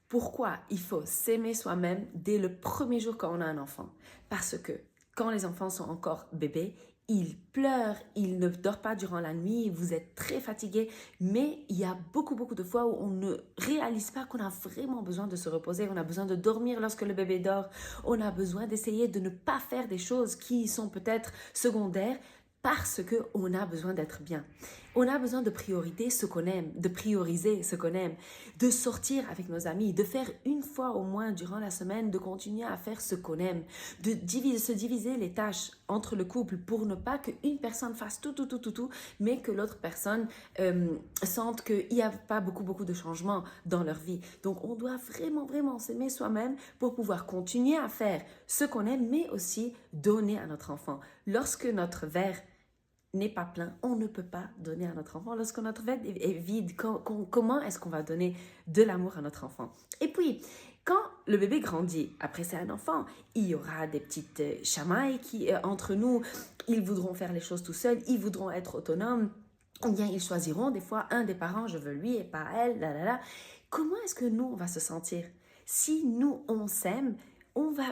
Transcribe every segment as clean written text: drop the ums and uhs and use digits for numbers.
Pourquoi il faut s'aimer soi-même dès le premier jour quand on a un enfant? Parce que quand les enfants sont encore bébés, ils pleurent, ils ne dorment pas durant la nuit, vous êtes très fatigué, mais il y a beaucoup de fois où on ne réalise pas qu'on a vraiment besoin de se reposer, on a besoin de dormir lorsque le bébé dort, on a besoin d'essayer de ne pas faire des choses qui sont peut-être secondaires parce qu'on a besoin d'être bien. On a besoin de prioriser ce qu'on aime, de prioriser ce qu'on aime, de sortir avec nos amis, de faire une fois au moins durant la semaine, de continuer à faire ce qu'on aime, de se diviser les tâches entre le couple pour ne pas qu'une personne fasse tout, mais que l'autre personne sente qu'il n'y a pas beaucoup de changements dans leur vie. Donc, on doit vraiment s'aimer soi-même pour pouvoir continuer à faire ce qu'on aime, mais aussi donner à notre enfant. Lorsque notre verre n'est pas plein, on ne peut pas donner à notre enfant. Lorsque notre verre est vide, comment est-ce qu'on va donner de l'amour à notre enfant? Et puis, quand le bébé grandit, après c'est un enfant, il y aura des petites chamailles qui, entre nous, ils voudront faire les choses tout seuls, ils voudront être autonomes, ou bien ils choisiront des fois un des parents, je veux lui et pas elle, là. Comment est-ce que nous, on va se sentir? Si nous, on s'aime, on va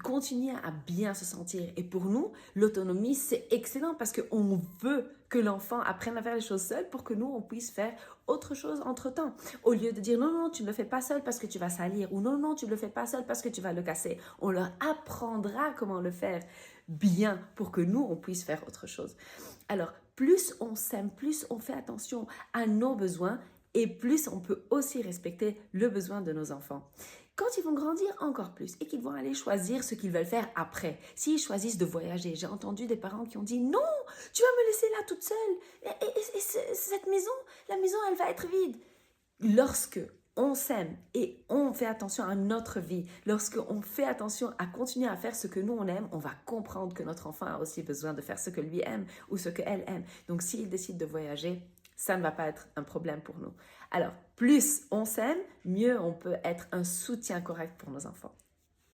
continuer à bien se sentir. Et pour nous, l'autonomie, c'est excellent parce qu'on veut que l'enfant apprenne à faire les choses seul pour que nous, on puisse faire autre chose entre-temps. Au lieu de dire non, tu ne le fais pas seul parce que tu vas salir ou non, tu ne le fais pas seul parce que tu vas le casser. On leur apprendra comment le faire bien pour que nous, on puisse faire autre chose. Alors, plus on s'aime, plus on fait attention à nos besoins et plus on peut aussi respecter le besoin de nos enfants. Quand ils vont grandir encore plus et qu'ils vont aller choisir ce qu'ils veulent faire après, s'ils choisissent de voyager, j'ai entendu des parents qui ont dit non, tu vas me laisser là toute seule et cette maison, la maison elle va être vide. Lorsque on s'aime et on fait attention à notre vie, lorsque on fait attention à continuer à faire ce que nous on aime, on va comprendre que notre enfant a aussi besoin de faire ce que lui aime ou ce qu'elle aime. Donc s'il décide de voyager, ça ne va pas être un problème pour nous. Alors, plus on s'aime, mieux on peut être un soutien correct pour nos enfants.